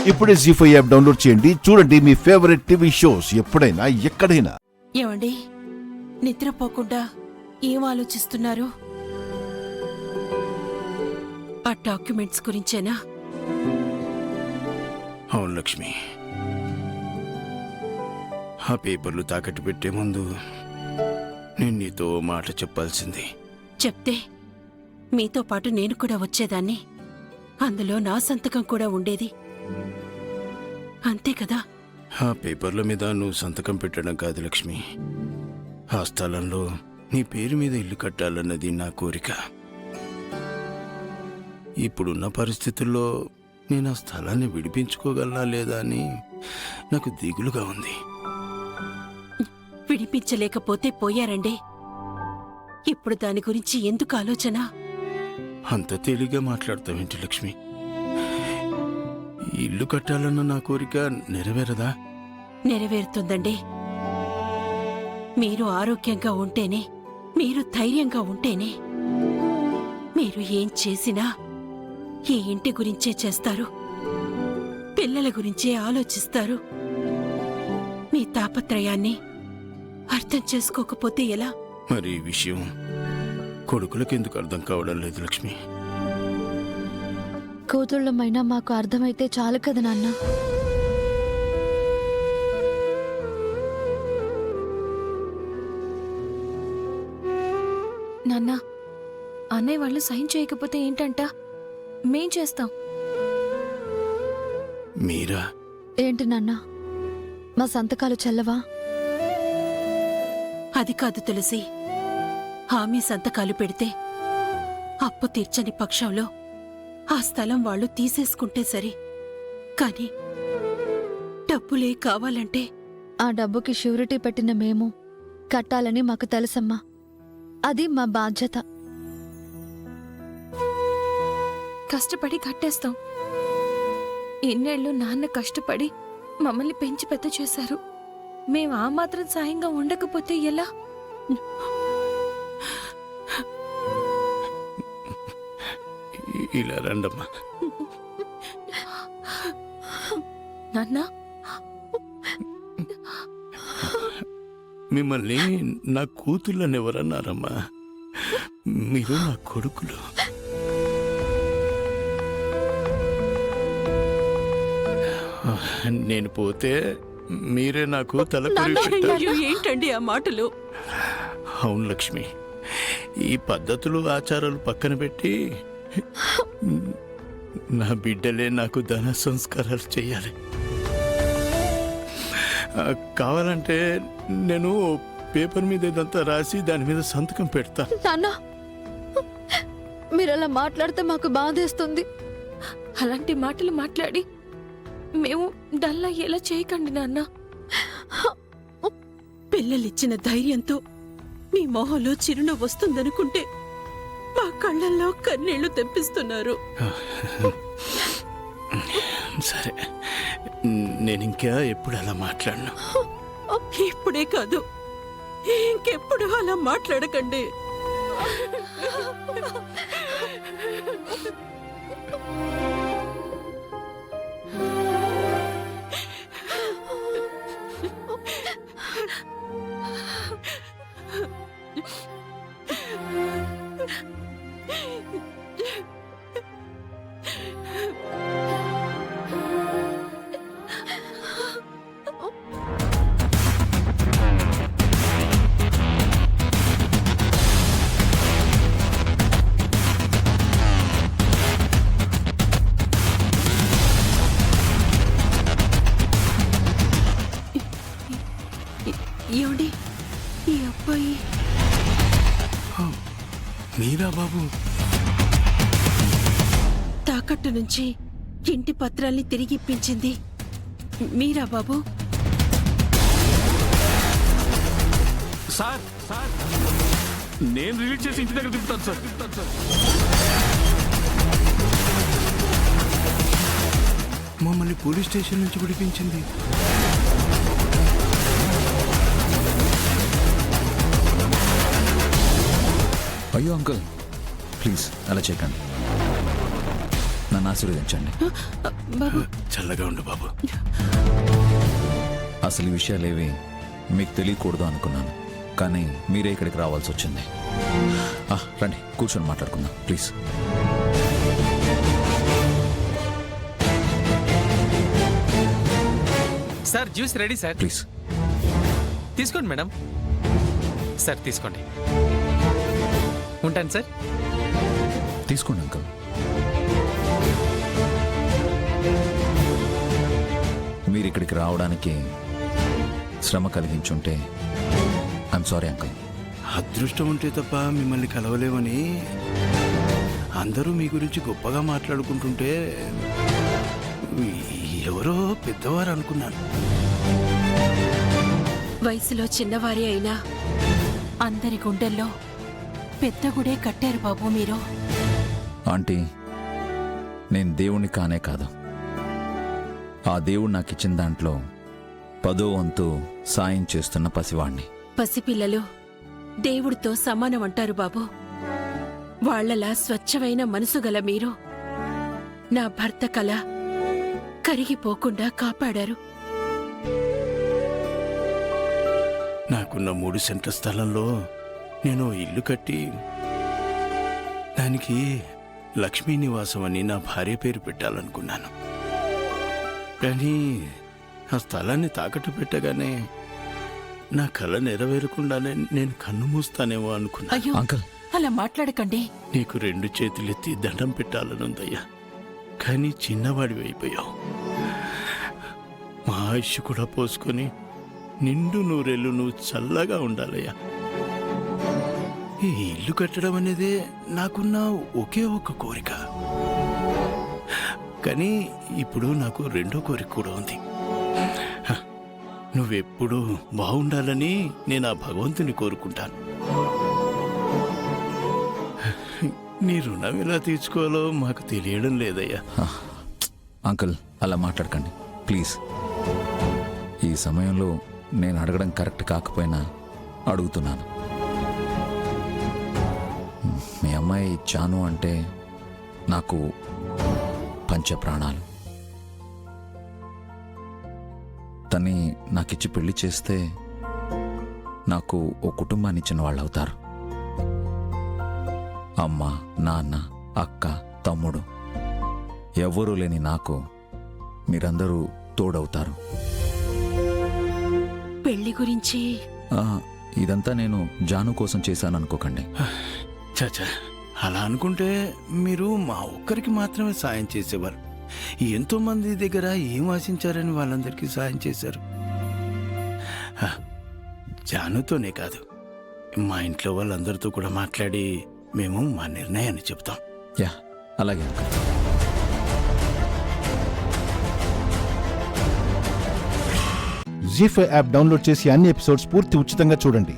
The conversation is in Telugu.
ఇప్పుడే జీ5 యాప్ డౌన్లోడ్ చేయండి. చూడండి మీ ఫేవరెట్ టీవీ షోస్ ఎప్పుడైనా ఎక్కడైనా. ఏమండి, నిద్రపోకుండా ఏం ఆలోచిస్తున్నారు? ఆ డాక్యుమెంట్స్ గురించేనా? అవును లక్ష్మి, ఆ పేపర్లు తాకట్టు పెట్టే ముందు నేను నీతో మాట చెప్పాల్సింది. చెప్తే మీతో పాటు నేను కూడా వచ్చేదాన్ని. అందులో నా సంతకం కూడా ఉండేది, అంతే కదా? ఆ పేపర్ల మీద నువ్వు సంతకం పెట్టడం కాదు లక్ష్మి, ఆ స్థలంలో నీ పేరు మీద ఇల్లు కట్టాలన్నది నా కోరిక. ఇప్పుడున్న పరిస్థితుల్లో నేను ఆ స్థలాన్ని విడిపించుకోగలనా లేదా అని నాకు దిగులుగా ఉంది. విడిపించలేకపోతే పోయారండి. ఇప్పుడు దాని గురించి ఎందుకు ఆలోచన? అంత తేలిగ్గా మాట్లాడతావేంటి లక్ష్మి? ఇల్లు కట్టాలన్న నా కోరిక నెరవేరదా? నెరవేరుతుందండి. మీరు ఆరోగ్యంగా ఉంటేనే, మీరు ధైర్యంగా ఉంటేనే మీరు ఏం చేసినా ఈ ఇంటి గురించే చేస్తారు, పిల్లల గురించే ఆలోచిస్తారు. మీ తాపత్రయాన్ని అర్థం చేసుకోకపోతే ఎలా? మరి ఈ విషయం కొడుకులకు ఎందుకు అర్థం కావడం లేదు లక్ష్మి? కూతుళ్ళమైనా మాకు అర్థమైతే చాలు కదా నాన్న. నాన్న, అన్నయ్య వాళ్ళు సైన్ చేయకపోతే ఏంటంట? మేం చేస్తాం. మీరా? ఏంటి నాన్న, మా సంతకాలు చెల్లవా? అది కాదు తులసి, హామీ సంతకాలు పెడితే అప్పు తీర్చని పక్షంలో ఆ స్థలం వాళ్ళు తీసేసుకుంటే సరి. కాని డబ్బులే కావాలంటే ఆ డబ్బుకి ష్యూరిటీ పెట్టిన మేము కట్టాలని మాకు తెలుసమ్మా. అది మా బాధ్యత. కష్టపడి కట్టేస్తాం. ఇన్నేళ్లు నాన్న కష్టపడి మమ్మల్ని పెంచి పెద్ద చేశారు. మేం ఆ మాత్రం సాయంగా ఉండకపోతే ఎలా? ఇలా రండమ్మా. నాన్న, మిమ్మల్ని నా కూతుళ్ళని ఎవరన్నారమ్మా? మీరు నా కొడుకులు. నేను పోతే మీరే నాకు తలకొరి పెట్టారు. అయ్యో, ఏంటండి ఆ మాటలు? అవును లక్ష్మి, ఈ పద్ధతులు ఆచారాలు పక్కన పెట్టి నా బిడ్డలే నాకు ధన సంస్కారాలు చెయ్యాలి. కావాలంటే నేను పేపర్ మీద ఇదంతా రాసి దాని మీద సంతకం పెడతా. నాన్న, మీరు అలా మాట్లాడితే మాకు బాధేస్తుంది. అలాంటి మాటలు మాట్లాడి మేము డల్లా ఎలా చేయకండి నాన్న. పిల్లలిచ్చిన ధైర్యంతో మీ మొహంలో చిరునవ్వు వస్తుందనుకుంటే మా కళ్ళల్లో కన్నీళ్లు తెప్పిస్తున్నారు. సరే, నేను ఇంకా ఎప్పుడు అలా మాట్లాడను. ఇప్పుడే కాదు, ఇంకెప్పుడు అలా మాట్లాడకండి. ఏమండి, ఈ అబ్బాయి మీరా బాబు? తాకట్టు నుంచి ఇంటి పత్రాల్ని తిరిగిప్పించింది మీరా బాబు? సార్ సార్, నేను రిలీజ్ చేసి ఇంటి దగ్గర తిప్పుతాను సార్. మమ్మల్ని పోలీస్ స్టేషన్ నుంచి విడిపించింది. అయ్యో అంకుల్, ప్లీజ్ అలా చేయకండి. నన్ను నన్ను ఆశీర్వదించండి. బాబు చల్లగా ఉండు బాబు. అసలు ఈ విషయాలేవి మీకు తెలియకూడదు అనుకున్నాను, కానీ మీరే ఇక్కడికి రావాల్సి వచ్చింది. రండి కూర్చొని మాట్లాడుకుందాం please. Sir juice ready sir. Please తీసుకోండి మేడం. సార్ తీసుకోండి. ఉంటాను సార్. తీసుకోండి అంకుల్. మీరు ఇక్కడికి రావడానికి శ్రమ కలిగించుంటే ఐఎమ్ సారీ అంకుల్. అదృష్టం ఉంటే తప్ప మిమ్మల్ని కలవలేమని అందరూ మీ గురించి గొప్పగా మాట్లాడుకుంటుంటే ఎవరో పెద్దవారు అనుకున్నాను. వయసులో చిన్నవారే అయినా అందరి గుండెల్లో పెద్ద గుడే కట్టారు బాబు మీరు. ఆంటీ, నేను దేవుణ్ణి కానే కాదు. ఆ దేవుడు నాకు ఇచ్చిన దాంట్లో 10వ వంతు సాయం చేస్తున్న పసివాణ్ణి. పసిపిల్లలు దేవుడితో సమానం అంటారు బాబు. వాళ్లలా స్వచ్ఛమైన మనసు గల మీరు నా భర్త కల కరిగిపోకుండా కాపాడారు. నాకున్న 3 సెంట్ల స్థలంలో నేను ఇల్లు కట్టి దానికి లక్ష్మీ నివాసం అని నా భార్య పేరు పెట్టాలనుకున్నాను. కానీ ఆ స్థలాన్ని తాకట్టు పెట్టగానే నా కళ నెరవేరకుండానే నేను కన్ను మూస్తానేమో అనుకున్నా. అయ్యో అంకుల్, అలా మాట్లాడకండి. నీకు 2 చేతులెత్తి దండం పెట్టాలనుందయ్యా, కానీ చిన్నవాడివి అయిపోయావు. మా ఆయుష్ కూడా పోసుకొని నిండు నూరేళ్ళు నువ్వు చల్లగా ఉండాలయ్యా. ఈ ఇల్లు కట్టడం అనేదే నాకున్న ఒకే ఒక కోరిక. కానీ ఇప్పుడు నాకు 2వ కోరిక కూడా ఉంది. నువ్వెప్పుడూ బాగుండాలని నేను ఆ భగవంతుని కోరుకుంటాను. నీ రుణం ఎలా తీర్చుకోవాలో మాకు తెలియడం లేదయ్యా. అంకుల్ అలా మాట్లాడకండి ప్లీజ్. ఈ సమయంలో నేను అడగడం కరెక్ట్ కాకపోయినా అడుగుతున్నాను. మీ అమ్మాయి చాను అంటే నాకు పంచ ప్రాణాలు. తన్ని నాకిచ్చి పెళ్లి చేస్తే నాకు ఓ కుటుంబాన్ని ఇచ్చిన వాళ్ళు అవుతారు. అమ్మ, నాన్న, అక్క, తమ్ముడు ఎవరూ లేని నాకు మీరందరూ తోడవుతారు. పెళ్లి గురించి ఇదంతా నేను జాను కోసం చేశాననుకోకండి. చాచా, అలా అనుకుంటే మీరు మా ఒక్కరికి మాత్రమే సాయం చేసేవారు. ఎంతో మంది దగ్గర ఏం ఆశించారని వాళ్ళందరికీ సాయం చేశారు. జానుతోనే కాదు, మా ఇంట్లో వాళ్ళందరితో కూడా మాట్లాడి మేము మా నిర్ణయాన్ని చెప్తాం. యా, అలాగే అంకుల్. జీ5 యాప్ డౌన్లోడ్ చేసి అన్ని ఎపిసోడ్స్ పూర్తి ఉచితంగా చూడండి.